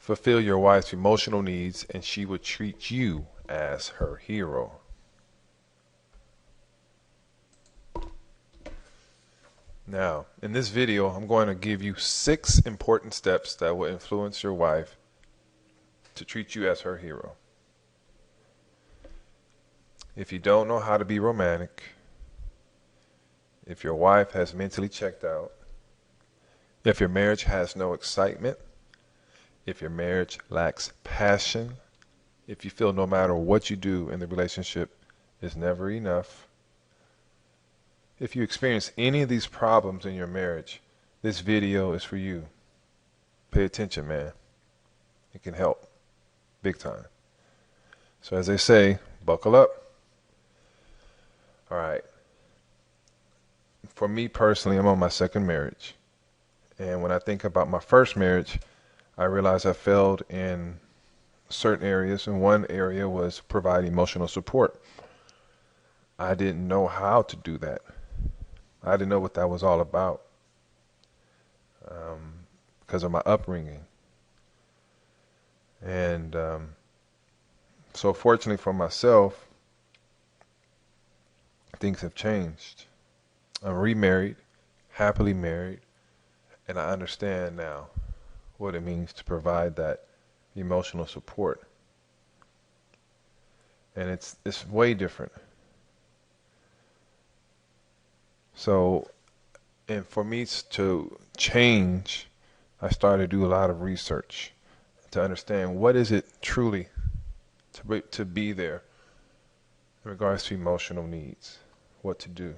Fulfill your wife's emotional needs, and she would treat you as her hero. Now, in this video, I'm going to give you 6 important steps that will influence your wife to treat you as her hero. If you don't know how to be romantic, if your wife has mentally checked out, if your marriage has no excitement, if your marriage lacks passion, if you feel no matter what you do in the relationship is never enough, if you experience any of these problems in your marriage, this video is for you. Pay attention, man. It can help big time. So as they say, buckle up. All right. For me personally, I'm on my second marriage. And when I think about my first marriage, I realized I failed in certain areas. And one area was provide emotional support. I didn't know how to do that. I didn't know what that was all about because of my upbringing. And so fortunately for myself, things have changed. I'm remarried, happily married, and I understand now what it means to provide that emotional support. And it's way different. So, and for me to change, I started to do a lot of research to understand what is it truly to be there in regards to emotional needs, what to do.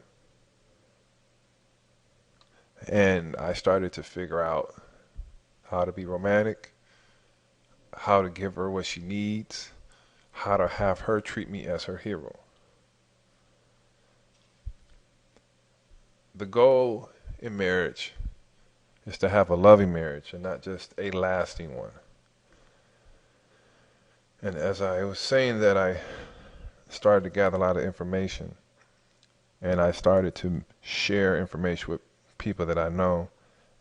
And I started to figure out how to be romantic, how to give her what she needs, how to have her treat me as her hero. The goal in marriage is to have a loving marriage and not just a lasting one. And as I was saying that, I started to gather a lot of information, and I started to share information with people that I know,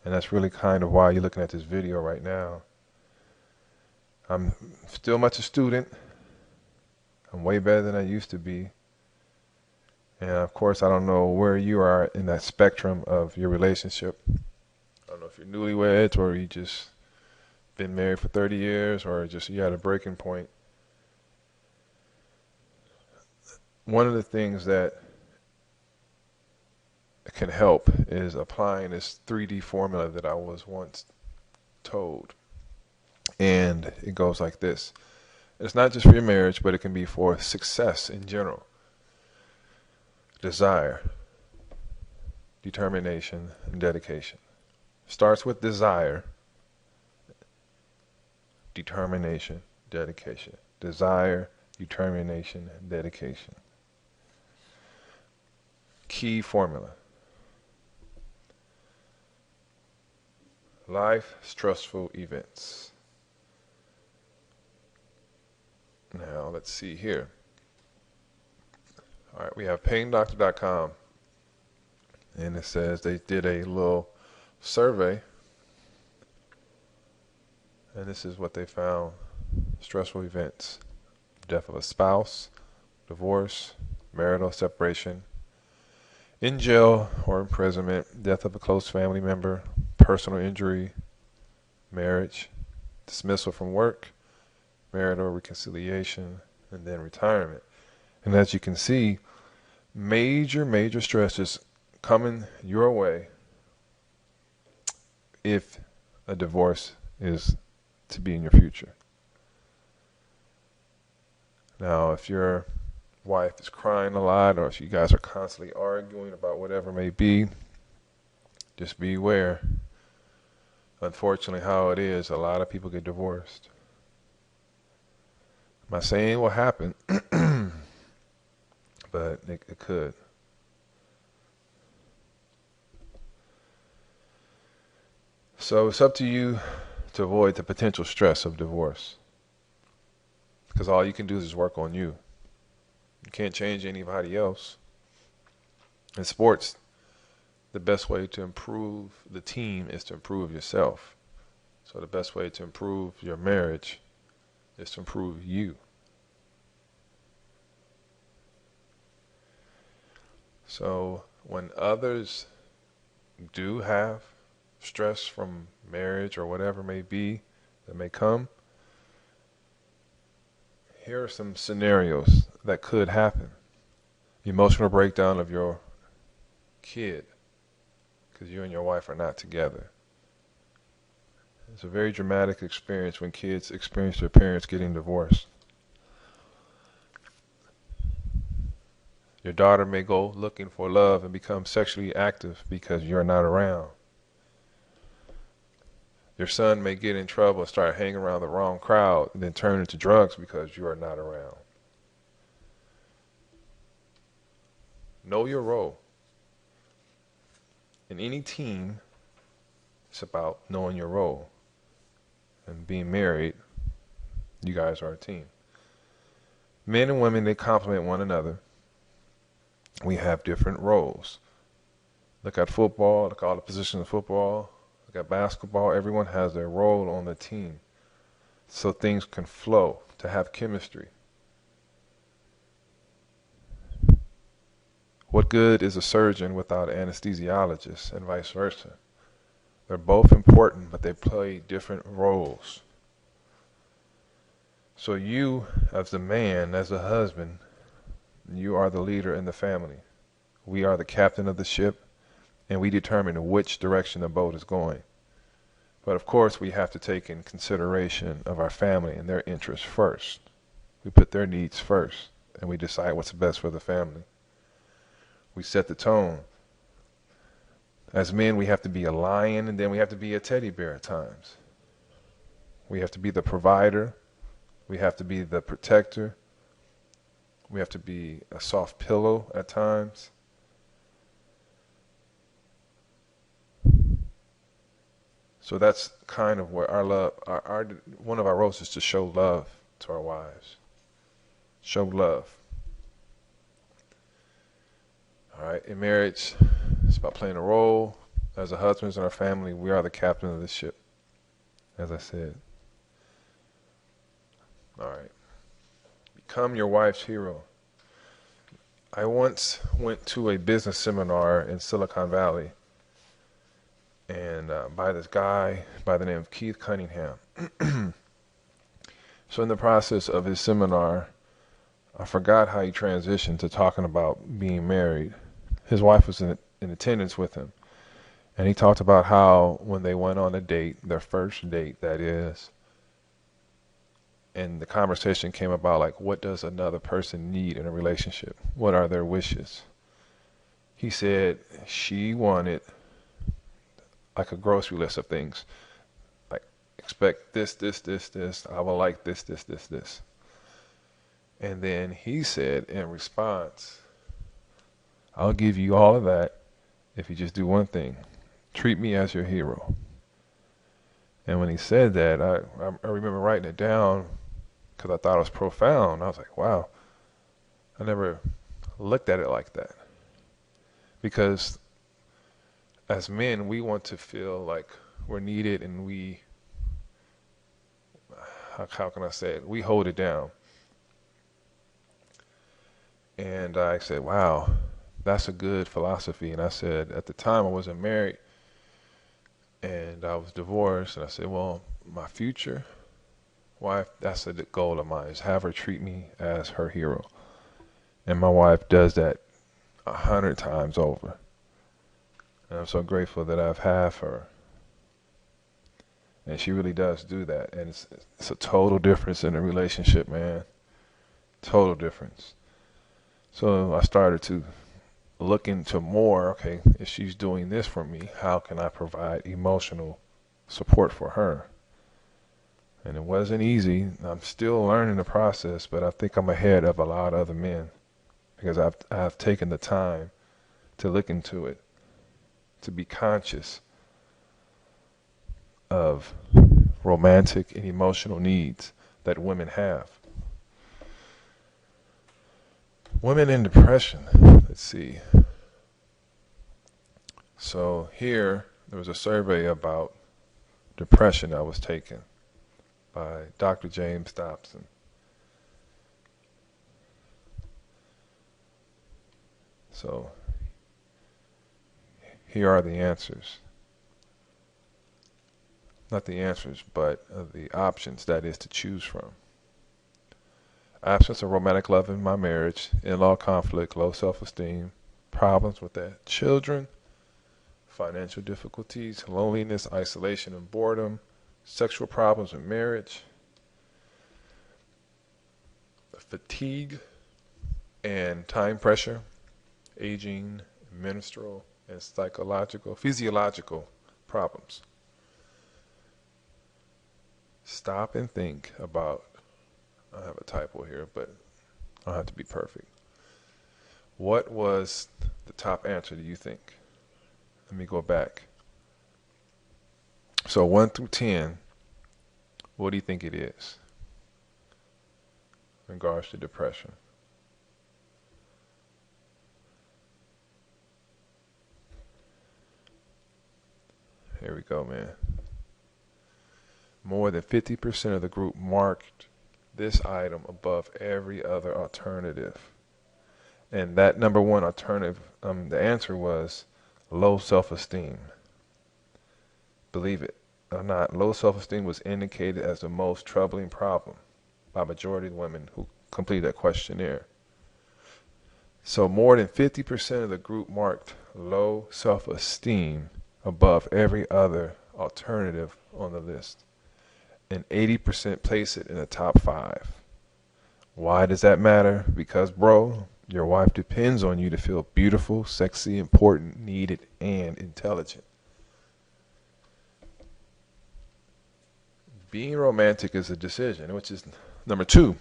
and that's really kind of why you're looking at this video right now. I'm still much a student. I'm way better than I used to be. And of course, I don't know where you are in that spectrum of your relationship. I don't know if you're newlyweds or you just been married for 30 years or just you're at a breaking point. One of the things that can help is applying this 3D formula that I was once told. And it goes like this. It's not just for your marriage, but it can be for success in general. Desire, determination, and dedication. Starts with desire, determination, dedication. Desire, determination, and dedication. Key formula. Life stressful events. Now let's see here. All right, we have paindoctor.com, and it says they did a little survey, and this is what they found. Stressful events: death of a spouse, divorce, marital separation, in jail or imprisonment, death of a close family member, personal injury, marriage, dismissal from work, marital reconciliation, and then retirement. And as you can see, major stresses coming your way if a divorce is to be in your future. Now, if your wife is crying a lot, or if you guys are constantly arguing about whatever it may be, just be aware. Unfortunately, how it is, a lot of people get divorced. I'm not saying it will happen, but it could. So it's up to you to avoid the potential stress of divorce, because all you can do is work on you. You can't change anybody else. In sports, the best way to improve the team is to improve yourself. So the best way to improve your marriage is to improve you. So when others do have stress from marriage or whatever may be that may come, here are some scenarios that could happen. Emotional breakdown of your kid because you and your wife are not together. It's a very dramatic experience when kids experience their parents getting divorced. Your daughter may go looking for love and become sexually active because you're not around. Your son may get in trouble and start hanging around the wrong crowd and then turn into drugs because you are not around. Know your role. In any team, it's about knowing your role. And being married, you guys are a team. Men and women, they complement one another. We have different roles. Look at football, look at all the positions of football, look at basketball. Everyone has their role on the team so things can flow, to have chemistry. What good is a surgeon without an anesthesiologist, and vice versa? They're both important, but they play different roles. So you, as the man, as a husband, you are the leader in the family. We are the captain of the ship, and we determine which direction the boat is going. But of course, we have to take in consideration of our family and their interests first. We put their needs first, and we decide what's best for the family. We set the tone. As men, we have to be a lion, and then we have to be a teddy bear at times. We have to be the provider. We have to be the protector. We have to be a soft pillow at times. So that's kind of where our love, one of our roles is to show love to our wives. Show love. All right, in marriage, it's about playing a role. As a husband in our family, we are the captain of the ship, as I said. All right. Become your wife's hero. I once went to a business seminar in Silicon Valley, and by this guy by the name of Keith Cunningham. So in the process of his seminar, I forgot how he transitioned to talking about being married. His wife was in attendance with him, and he talked about how when they went on a date, their first date that is, and the conversation came about like, what does another person need in a relationship? What are their wishes? He said she wanted like a grocery list of things. Like, expect this, this, this, this. I will like this, this, this, this. And then he said in response, I'll give you all of that if you just do one thing. Treat me as your hero. And when he said that, I remember writing it down because I thought it was profound. I was like, wow, I never looked at it like that. Because as men, we want to feel like we're needed, and we, how can I say it? We hold it down. And I said, wow, that's a good philosophy. And I said, at the time I wasn't married and I was divorced. And I said, well, my future wife, that's the goal of mine, is have her treat me as her hero. And my wife does that 100 times over. And I'm so grateful that I've had her. And she really does do that. And it's a total difference in the relationship, man. Total difference. So I started to look into more, okay, if she's doing this for me, how can I provide emotional support for her? And it wasn't easy. I'm still learning the process, but I think I'm ahead of a lot of other men because I've taken the time to look into it, to be conscious of romantic and emotional needs that women have. Women in depression, let's see. So here, there was a survey about Depression that was taken by Dr. James Dobson. So here are the answers. Not the answers, but the options that is to choose from. Absence of romantic love in my marriage, in-law conflict, low self-esteem, problems with that, children, financial difficulties, loneliness, isolation, and boredom, sexual problems in marriage, fatigue and time pressure, aging, menstrual, and physiological problems. Stop and think about, I have a typo here, but I don't have to be perfect. What was the top answer, do you think? Let me go back. So 1 through 10, what do you think it is in regards to depression? Here we go, man. More than 50% of the group marked this item above every other alternative. And that number one alternative, the answer was low self-esteem. Believe it or not, low self-esteem was indicated as the most troubling problem by majority of women who completed that questionnaire. So more than 50% of the group marked low self-esteem above every other alternative on the list. And 80% place it in the top 5. Why does that matter? Because, bro, your wife depends on you to feel beautiful, sexy, important, needed, and intelligent. Being romantic is a decision, which is number 2.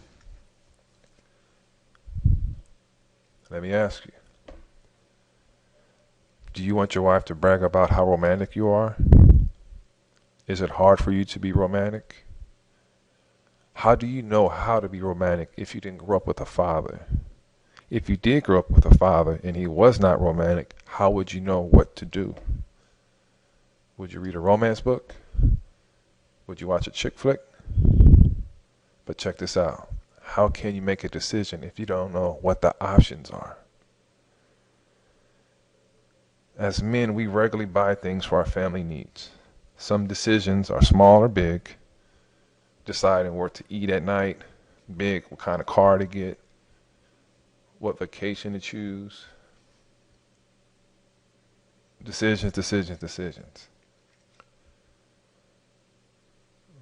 Let me ask you. Do you want your wife to brag about how romantic you are? Is it hard for you to be romantic? How do you know how to be romantic if you didn't grow up with a father? If you did grow up with a father and he was not romantic, how would you know what to do? Would you read a romance book? Would you watch a chick flick? But check this out. How can you make a decision if you don't know what the options are? As men, we regularly buy things for our family needs. Some decisions are small or big. Deciding where to eat at night, big, what kind of car to get, what vacation to choose. Decisions, decisions, decisions.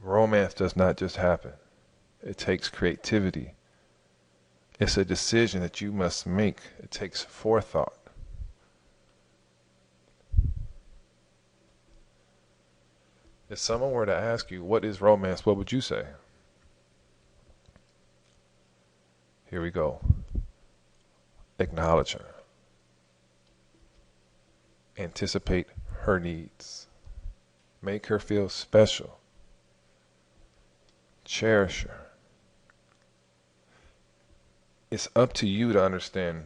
Romance does not just happen. It takes creativity. It's a decision that you must make. It takes forethought. If someone were to ask you, what is romance, what would you say? Here we go. Acknowledge her. Anticipate her needs. Make her feel special. Cherish her. It's up to you to understand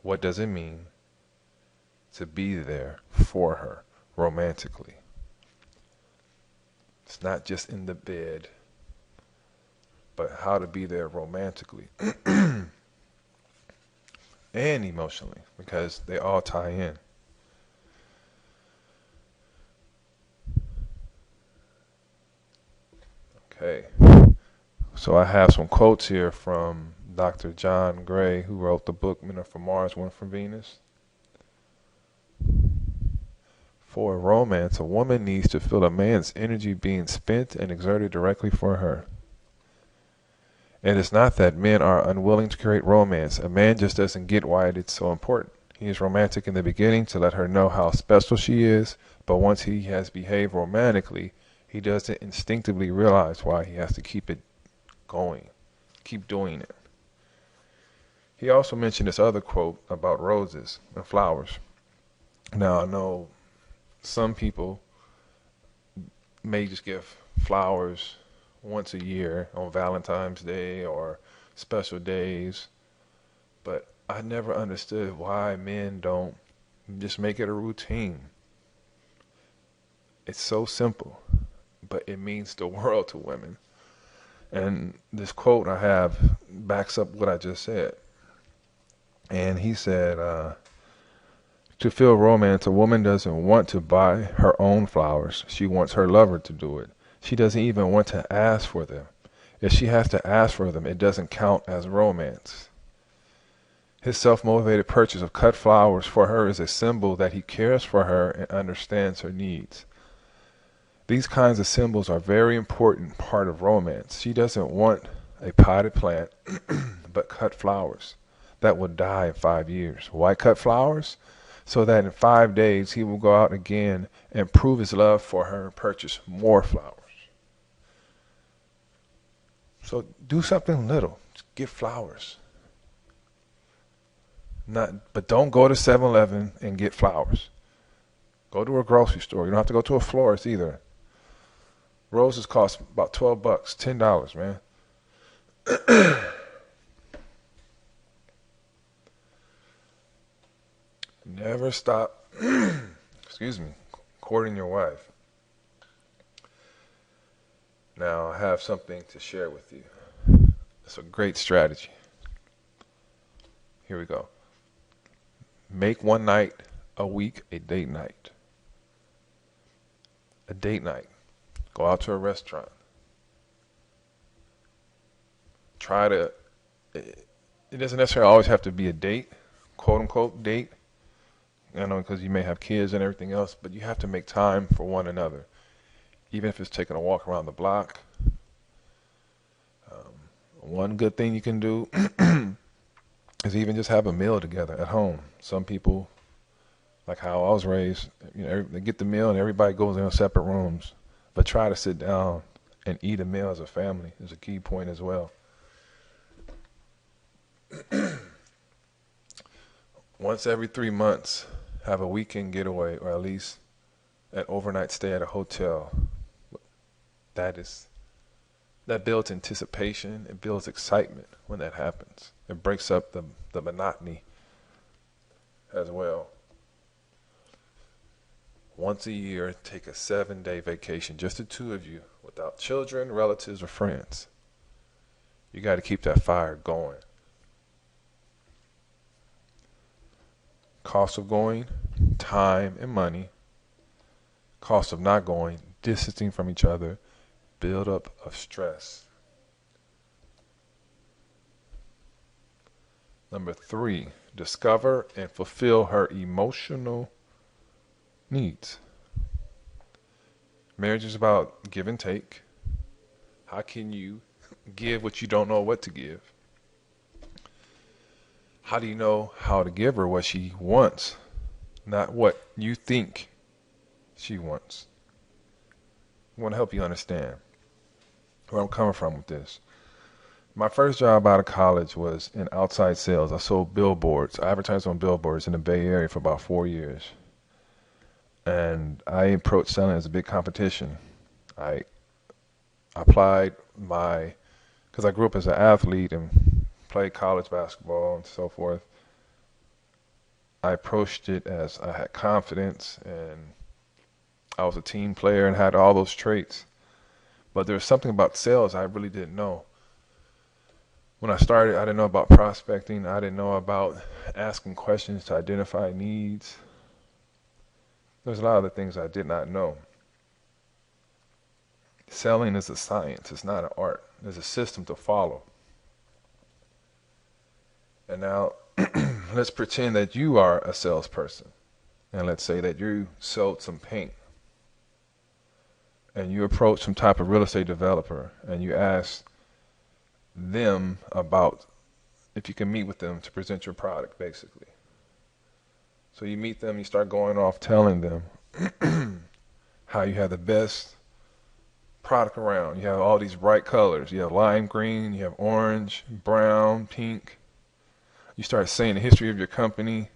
what does it mean to be there for her romantically. It's not just in the bed, but how to be there romantically and emotionally, because they all tie in. Okay, so I have some quotes here from Dr. John Gray, who wrote the book Men Are From Mars, Women From Venus. For romance, a woman needs to feel a man's energy being spent and exerted directly for her. And it's not that men are unwilling to create romance. A man just doesn't get why it's so important. He is romantic in the beginning to let her know how special she is, but once he has behaved romantically, he doesn't instinctively realize why he has to keep it going, keep doing it. He also mentioned this other quote about roses and flowers. Now, I know some people may just give flowers once a year on Valentine's Day or special days, but I never understood why men don't just make it a routine. It's so simple, but it means the world to women. And this quote I have backs up what I just said. And he said, to feel romance, a woman doesn't want to buy her own flowers. She wants her lover to do it. She doesn't even want to ask for them. If she has to ask for them, it doesn't count as romance. His self-motivated purchase of cut flowers for her is a symbol that he cares for her and understands her needs. These kinds of symbols are a very important part of romance. She doesn't want a potted plant, but cut flowers that will die in 5 years. Why cut flowers? So that in 5 days he will go out again and prove his love for her and purchase more flowers. So do something little. Just get flowers. But don't go to 7-Eleven and get flowers. Go to a grocery store. You don't have to go to a florist either. Roses cost about $12, $10, man. Never stop, excuse me, courting your wife. Now, I have something to share with you. It's a great strategy. Here we go. Make one night a week a date night. A date night. Go out to a restaurant. It doesn't necessarily always have to be a date, quote unquote date. I know, because you may have kids and everything else, but you have to make time for one another. Even if it's taking a walk around the block. One good thing you can do is even just have a meal together at home. Some people, like how I was raised, they get the meal and everybody goes in separate rooms. But try to sit down and eat a meal as a family is a key point as well. Once every 3 months, have a weekend getaway or at least an overnight stay at a hotel. That builds anticipation. It builds excitement when that happens. It breaks up the monotony as well. Once a year, take a 7-day vacation, just the two of you, without children, relatives, or friends. You got to keep that fire going. Cost of going, time and money. Cost of not going, distancing from each other, build up of stress. Number 3, discover and fulfill her emotional needs. Marriage is about give and take. How can you give what you don't know what to give? How do you know how to give her what she wants, not what you think she wants? I want to help you understand where I'm coming from with this. My first job out of college was in outside sales. I sold billboards. I advertised on billboards in the Bay Area for about 4 years. And I approached selling as a big competition. I applied because I grew up as an athlete and played college basketball and so forth. I approached it as I had confidence and I was a team player and had all those traits. But there was something about sales I really didn't know. When I started, I didn't know about prospecting. I didn't know about asking questions to identify needs. There's a lot of the things I did not know. Selling is a science. It's not an art. There's a system to follow. And now, let's pretend that you are a salesperson. And let's say that you sold some paint. And you approach some type of real estate developer and you ask them about if you can meet with them to present your product, basically. So you meet them, you start going off telling them how you have the best product around. You have all these bright colors. You have lime green, you have orange, brown, pink. You start saying the history of your company,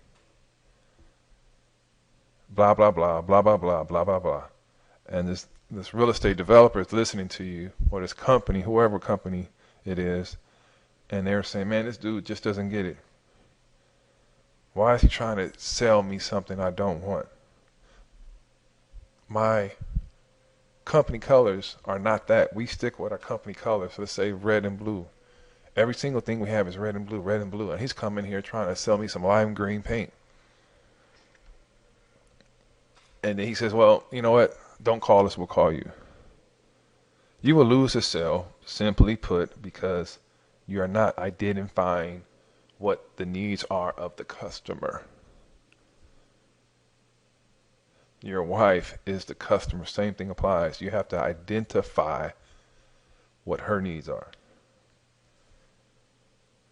blah, blah, blah, blah, blah, blah, blah, blah, blah. And this real estate developer is listening to you, or this company, whoever company it is, and they're saying, man, this dude just doesn't get it. Why is he trying to sell me something I don't want? My company colors are not that. We stick with our company colors. So let's say red and blue. Every single thing we have is red and blue, red and blue. And he's coming here trying to sell me some lime green paint. And then he says, well, you know what? Don't call us, we'll call you. You will lose a sale, simply put, because you are not identifying what the needs are of the customer. Your wife is the customer. Same thing applies. You have to identify what her needs are.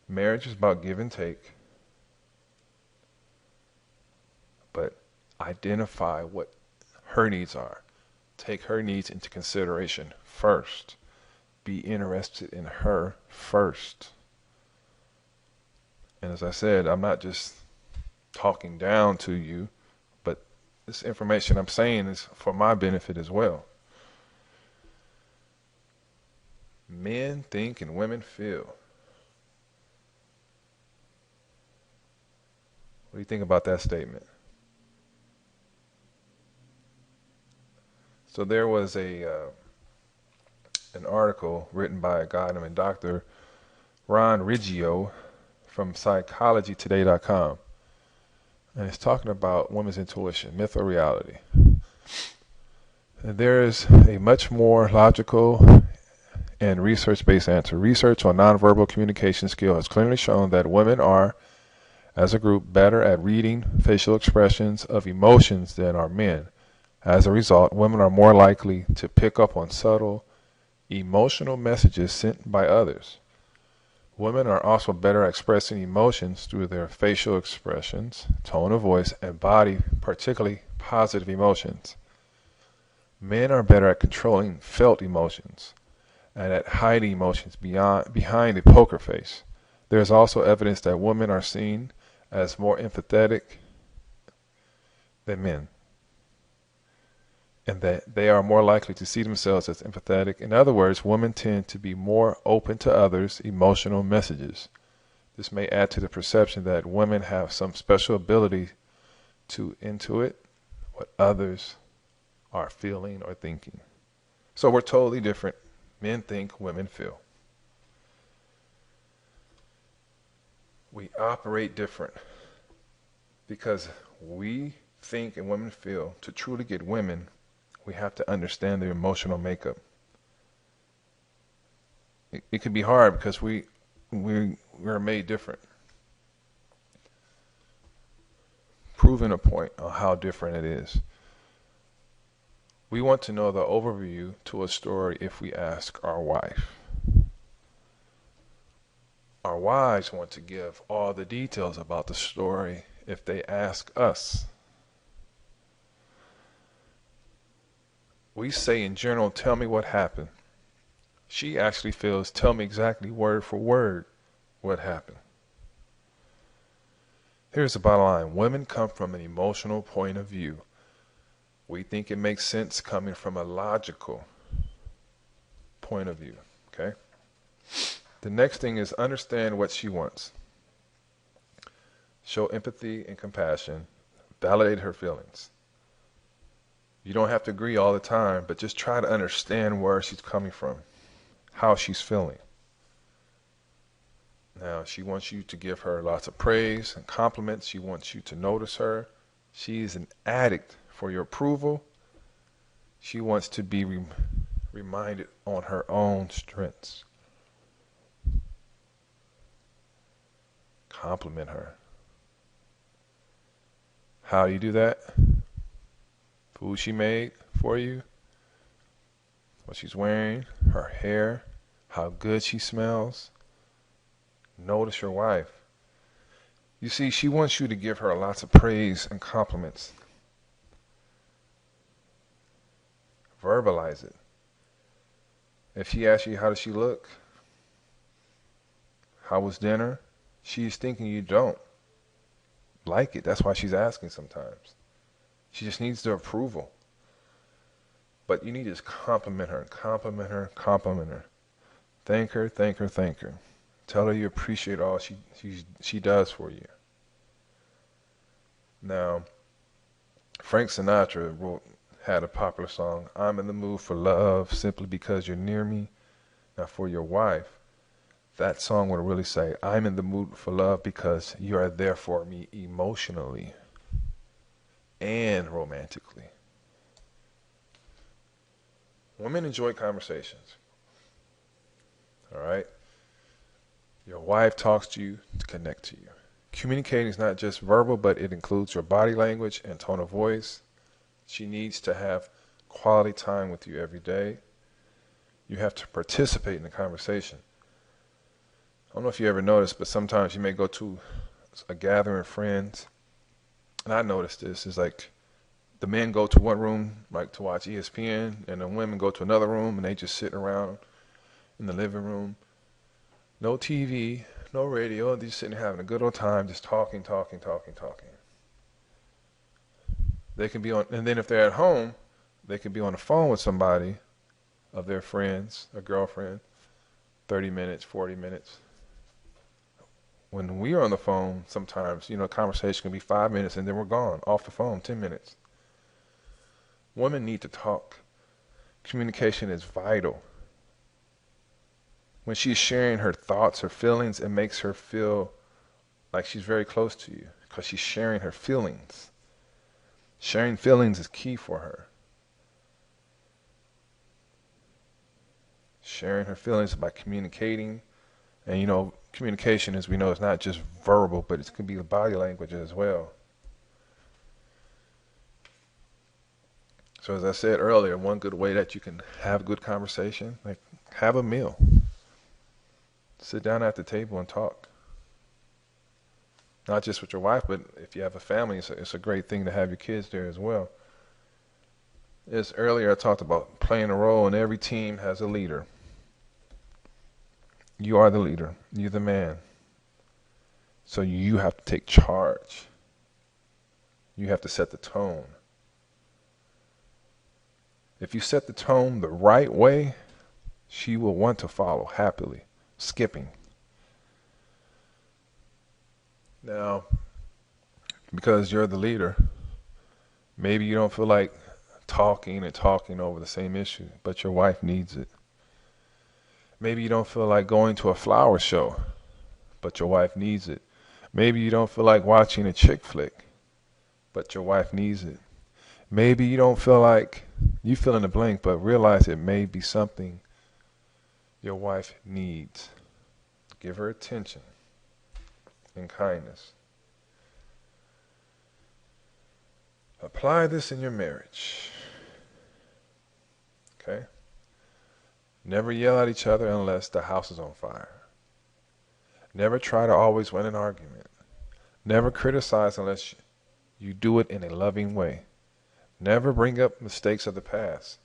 Marriage is about give and take, but identify what her needs are. Take her needs into consideration first. Be interested in her first. And as I said, I'm not just talking down to you, but this information I'm saying is for my benefit as well. Men think and women feel. What do you think about that statement? So there was an article written by a guy named Dr. Ron Riggio from psychologytoday.com. And it's talking about women's intuition, myth or reality. And there is a much more logical and research-based answer. Research on nonverbal communication skill has clearly shown that women are, as a group, better at reading facial expressions of emotions than are men. As a result, women are more likely to pick up on subtle, emotional messages sent by others. Women are also better at expressing emotions through their facial expressions, tone of voice, and body, particularly positive emotions. Men are better at controlling felt emotions and at hiding emotions behind a poker face. There is also evidence that women are seen as more empathetic than men, and that they are more likely to see themselves as empathetic. In other words, women tend to be more open to others' emotional messages. This may add to the perception that women have some special ability to intuit what others are feeling or thinking. So we're totally different. Men think, women feel. We operate different because we think and women feel. To truly get women, we have to understand their emotional makeup. It can be hard because we're made different. Proving a point on how different it is. We want to know the overview to a story if we ask our wife. Our wives want to give all the details about the story if they ask us. We say in general, tell me what happened. She actually feels, tell me exactly word for word what happened. Here's the bottom line. Women come from an emotional point of view. We think it makes sense coming from a logical point of view, okay? The next thing is understand what she wants. Show empathy and compassion. Validate her feelings. You don't have to agree all the time, but just try to understand where she's coming from, how she's feeling. Now, she wants you to give her lots of praise and compliments. She wants you to notice her. She's an addict for your approval. She wants to be reminded on her own strengths. Compliment her. How do you do that? Food she made for you, what she's wearing, her hair, how good she smells. Notice your wife. You see, she wants you to give her lots of praise and compliments. Verbalize it. If she asks you, how does she look? How was dinner? She's thinking you don't like it. That's why she's asking sometimes. She just needs the approval. But you need to just compliment her, compliment her, compliment her. Thank her, thank her, thank her. Tell her you appreciate all she does for you. Now, Frank Sinatra wrote had a popular song, I'm in the mood for love simply because you're near me. Now for your wife, that song would really say, I'm in the mood for love because you are there for me emotionally and romantically. Women enjoy conversations. All right? Your wife talks to you to connect to you. Communicating is not just verbal, but it includes your body language and tone of voice. She needs to have quality time with you every day. You have to participate in the conversation. I don't know if you ever noticed, but sometimes you may go to a gathering of friends, and I noticed this, is like the men go to one room like to watch ESPN, and the women go to another room and they just sit around in the living room. No TV, no radio, they're just sitting having a good old time, just talking. They can be on, and then if they're at home, they can be on the phone with somebody of their friends, a girlfriend, 30 minutes, 40 minutes. When we are on the phone, sometimes, a conversation can be 5 minutes and then we're gone, off the phone, 10 minutes. Women need to talk. Communication is vital. When she's sharing her thoughts, her feelings, it makes her feel like she's very close to you because she's sharing her feelings. Sharing feelings is key for her. Sharing her feelings by communicating. And communication, as we know, is not just verbal, but it can be the body language as well. So as I said earlier, one good way that you can have good conversation, like have a meal. Sit down at the table and talk. Not just with your wife, but if you have a family, it's a great thing to have your kids there as well. As earlier I talked about playing a role, and every team has a leader. You are the leader. You're the man. So you have to take charge. You have to set the tone. If you set the tone the right way, she will want to follow happily, skipping. Now, because you're the leader, maybe you don't feel like talking over the same issue, but your wife needs it. Maybe you don't feel like going to a flower show, but your wife needs it. Maybe you don't feel like watching a chick flick, but your wife needs it. Maybe you don't feel like, you fill in the blank, but realize it may be something your wife needs. Give her attention and kindness. Apply this in your marriage. Okay? Never yell at each other unless the house is on fire. Never try to always win an argument. Never criticize unless you do it in a loving way. Never bring up mistakes of the past.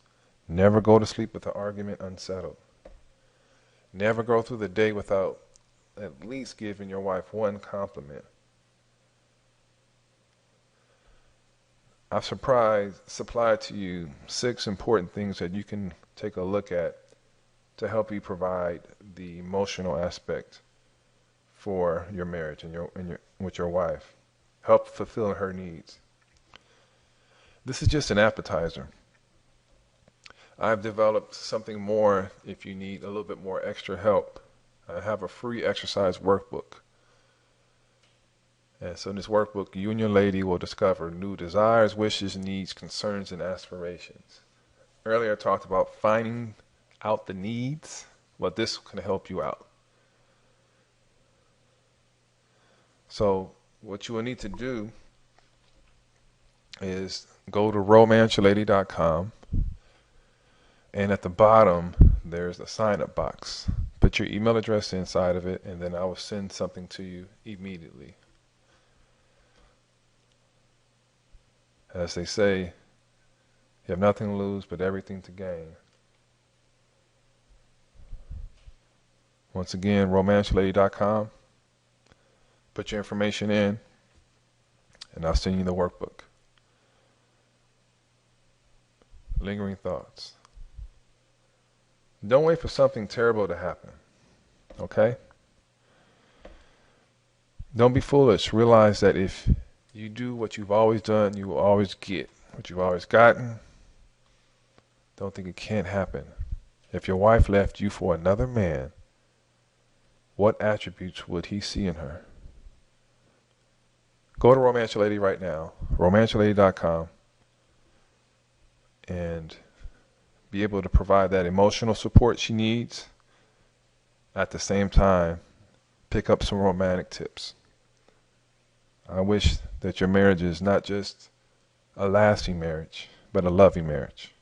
Never go to sleep with the argument unsettled. Never go through the day without at least giving your wife one compliment. I've supplied to you 6 important things that you can take a look at to help you provide the emotional aspect for your marriage and with your wife. Help fulfill her needs. This is just an appetizer. I've developed something more if you need a little bit more extra help. I have a free exercise workbook. And so in this workbook, you and your lady will discover new desires, wishes, needs, concerns, and aspirations. Earlier I talked about finding out the needs. Well, this can help you out. So what you will need to do is go to romanceyourlady.com, and at the bottom there's a sign-up box. Put your email address inside of it, and then I will send something to you immediately. As they say, you have nothing to lose but everything to gain. Once again, romanceyourlady.com. Put your information in, and I'll send you the workbook. Lingering thoughts. Don't wait for something terrible to happen. Okay? Don't be foolish. Realize that if you do what you've always done, you will always get what you've always gotten. Don't think it can't happen. If your wife left you for another man, what attributes would he see in her? Go to Romance Your Lady right now, romanceyourlady.com, and be able to provide that emotional support she needs. At the same time, pick up some romantic tips. I wish that your marriage is not just a lasting marriage, but a loving marriage.